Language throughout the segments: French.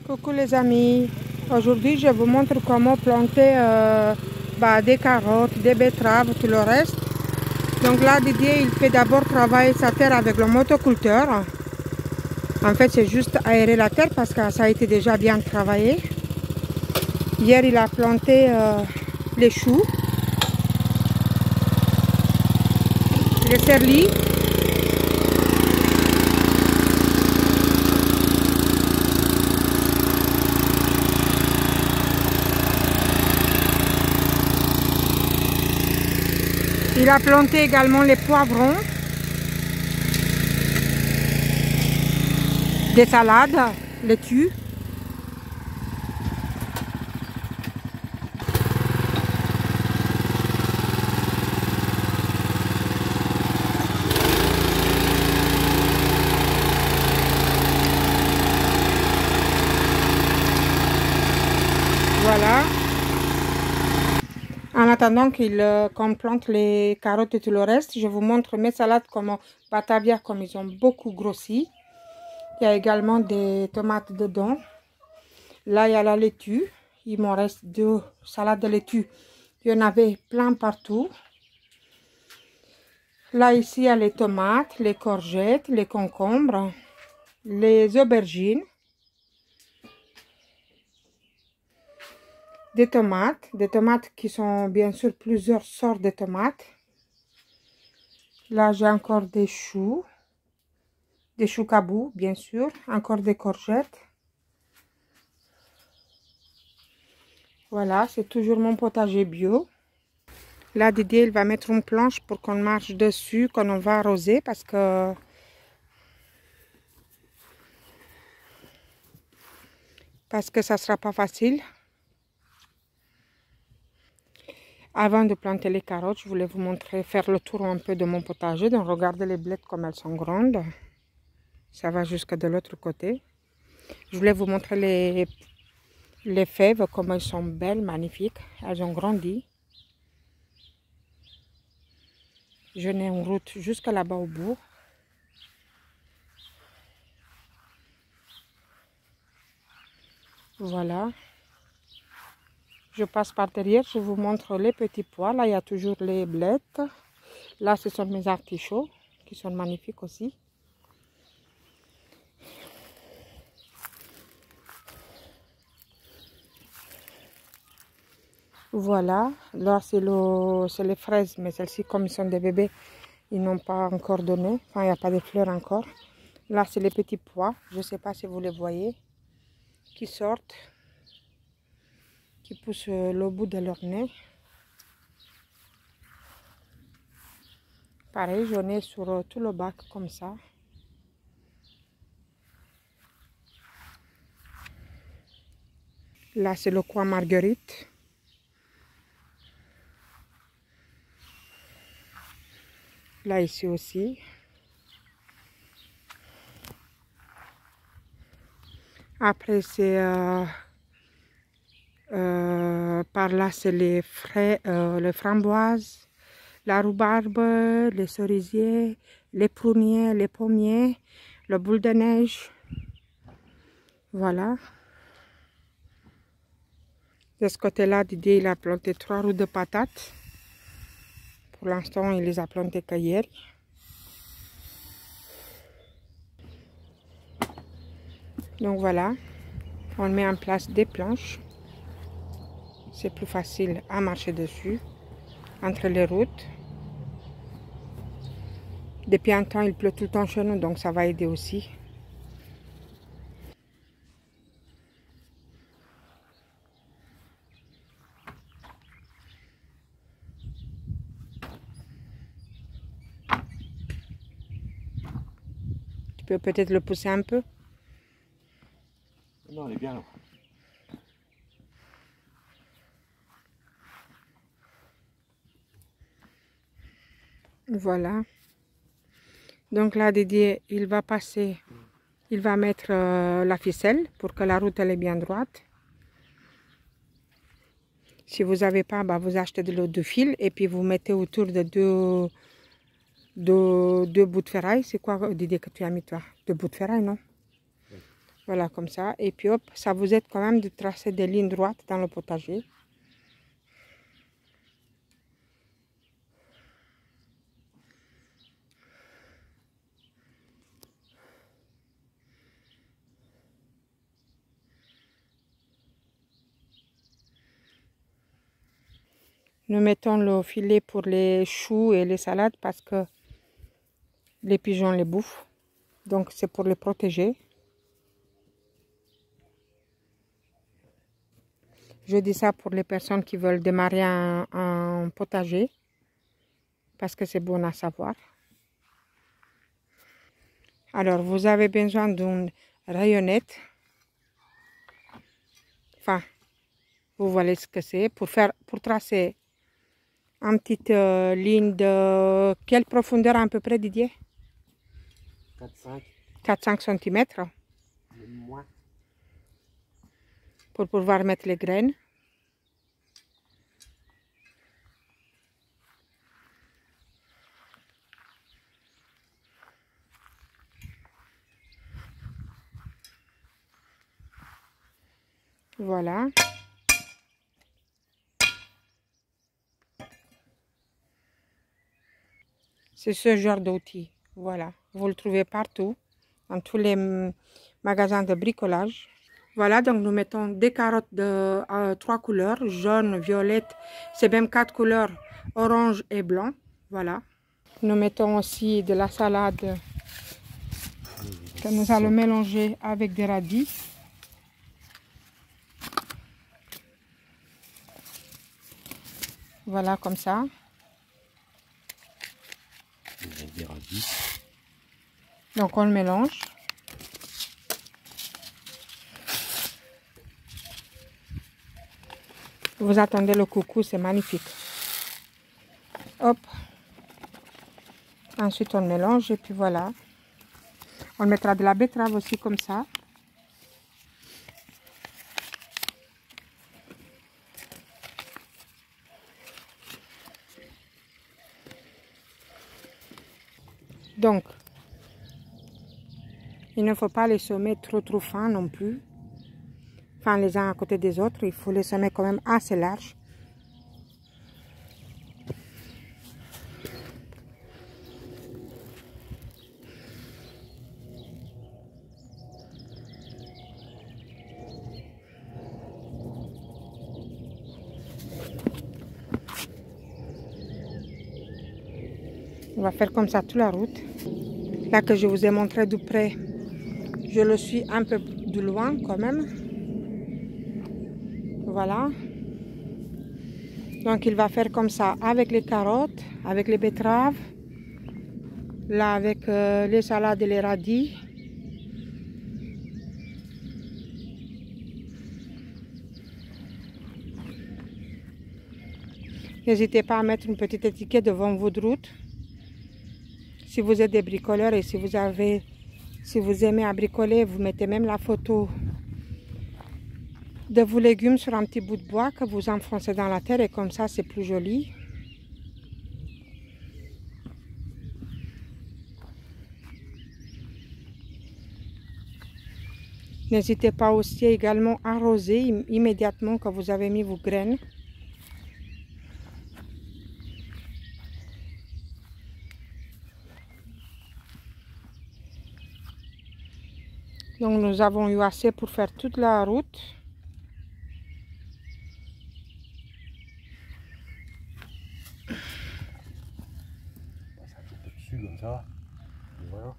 Coucou les amis, aujourd'hui je vous montre comment planter des carottes, des betteraves, tout le reste. Donc là Didier il fait d'abord travailler sa terre avec le motoculteur. En fait c'est juste aérer la terre parce que ça a été déjà bien travaillé. Hier il a planté les choux, les serlis. Il a planté également les poivrons, des salades, laitue. Voilà. En attendant qu'on plante les carottes et tout le reste, je vous montre mes salades comme Batavia, comme ils ont beaucoup grossi. Il y a également des tomates dedans. Là, il y a la laitue. Il m'en reste 2 salades de laitue. Il y en avait plein partout. Là, ici, il y a les tomates, les courgettes, les concombres, les aubergines. Des tomates qui sont bien sûr plusieurs sortes de tomates. Là, j'ai encore des choux kabou, bien sûr, encore des courgettes. Voilà, c'est toujours mon potager bio. Là, Didier, il va mettre une planche pour qu'on marche dessus, quand on va arroser, parce que ça sera pas facile. Avant de planter les carottes, je voulais vous montrer, faire le tour un peu de mon potager. Donc, regardez les blettes comme elles sont grandes. Ça va jusque de l'autre côté. Je voulais vous montrer les fèves, comme elles sont belles, magnifiques. Elles ont grandi. Je n'ai une route jusque là-bas au bout. Voilà. Je passe par derrière, je vous montre les petits pois. Là, il y a toujours les blettes. Là, ce sont mes artichauts qui sont magnifiques aussi. Voilà. Là, c'est les fraises, mais celles-ci, comme ils sont des bébés, ils n'ont pas encore donné. Enfin, il n'y a pas de fleurs encore. Là, c'est les petits pois. Je ne sais pas si vous les voyez, qui sortent, qui poussent le bout de leur nez. Pareil, j'en ai sur tout le bac comme ça. Là, c'est le coin Marguerite. Là, ici aussi. Après, c'est par là, c'est les framboises, la rhubarbe, les cerisiers, les pruniers, les pommiers, le boule de neige. Voilà. De ce côté-là, Didier, il a planté 3 roues de patates. Pour l'instant, il les a plantées qu'hier. Donc voilà, on met en place des planches. C'est plus facile à marcher dessus, entre les routes. Depuis un temps, il pleut tout le temps chez nous, donc ça va aider aussi. Tu peux peut-être le pousser un peu. Non, elle est bien là. Voilà. Donc là, Didier, il va passer, il va mettre la ficelle pour que la route elle est bien droite. Si vous n'avez pas, vous achetez de l'eau de fil et puis vous mettez autour de deux bouts de ferraille. C'est quoi, Didier, que tu as mis toi? 2 bouts de ferraille, non? Voilà, comme ça. Et puis hop, ça vous aide quand même de tracer des lignes droites dans le potager. Nous mettons le filet pour les choux et les salades parce que les pigeons les bouffent. Donc c'est pour les protéger. Je dis ça pour les personnes qui veulent démarrer un potager. Parce que c'est bon à savoir. Alors vous avez besoin d'une rayonnette. Enfin, vous voyez ce que c'est. Pour tracer une petite ligne de quelle profondeur à peu près, Didier? 4-5 cm. Moins. Pour pouvoir mettre les graines. Voilà. C'est ce genre d'outil. Voilà. Vous le trouvez partout, dans tous les magasins de bricolage. Voilà, donc nous mettons des carottes de 3 couleurs, jaune, violette, c'est même 4 couleurs, orange et blanc. Voilà. Nous mettons aussi de la salade que nous allons mélanger avec des radis. Voilà, comme ça. Des radis. Donc on le mélange. Vous attendez le coucou, c'est magnifique. Hop. Ensuite on le mélange et puis voilà. On mettra de la betterave aussi comme ça. Donc, il ne faut pas les semer trop fins non plus. Enfin, les uns à côté des autres. Il faut les semer quand même assez larges. On va faire comme ça toute la route. Là que je vous ai montré de près, je le suis un peu de loin quand même. Voilà. Donc il va faire comme ça avec les carottes, avec les betteraves. Là avec les salades et les radis. N'hésitez pas à mettre une petite étiquette devant votre route. Si vous êtes des bricoleurs et si vous aimez à bricoler, vous mettez même la photo de vos légumes sur un petit bout de bois que vous enfoncez dans la terre et comme ça c'est plus joli. N'hésitez pas aussi également à arroser immédiatement que vous avez mis vos graines. Donc nous avons eu assez pour faire toute la route. Comme ça. Voilà.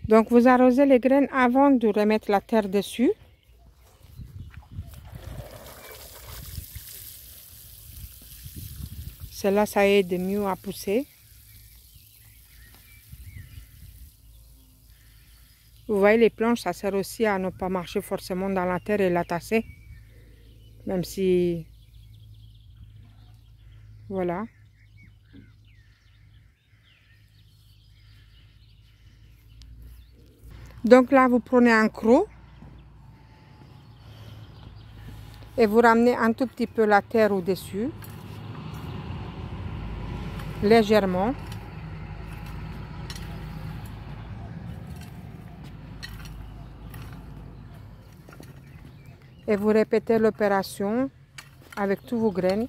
Donc vous arrosez les graines avant de remettre la terre dessus. Cela, ça aide mieux à pousser. Vous voyez, les planches, ça sert aussi à ne pas marcher forcément dans la terre et la tasser. Même si... Voilà. Donc là, vous prenez un croc. Et vous ramenez un tout petit peu la terre au-dessus. Légèrement. Et vous répétez l'opération avec tous vos graines.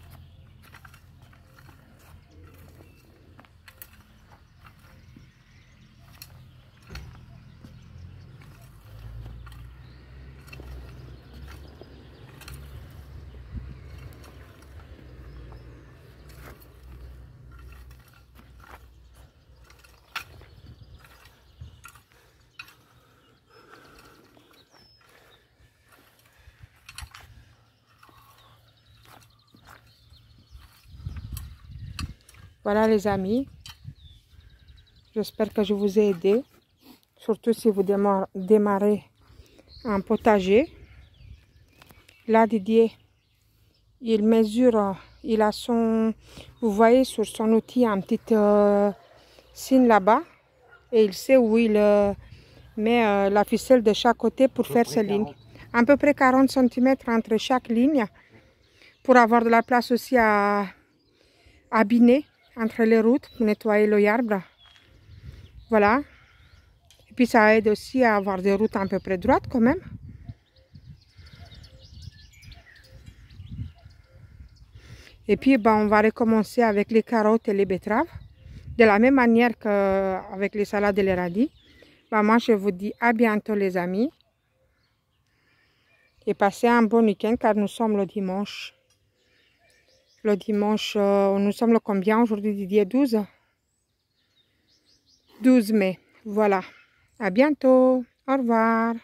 Voilà les amis, j'espère que je vous ai aidé, surtout si vous démarrez un potager. Là Didier, il mesure, il a son, vous voyez sur son outil un petit signe là-bas, et il sait où il met la ficelle de chaque côté pour faire ses lignes. À peu près 40 cm entre chaque ligne, pour avoir de la place aussi à biner entre les routes, pour nettoyer l'arbre. Voilà. Et puis ça aide aussi à avoir des routes à peu près droites quand même. Et puis on va recommencer avec les carottes et les betteraves. De la même manière qu'avec les salades et les radis. Moi je vous dis à bientôt les amis. Et passez un bon week-end car nous sommes le dimanche. Le dimanche, nous sommes le combien aujourd'hui Didier? 12 mai. Voilà. À bientôt. Au revoir.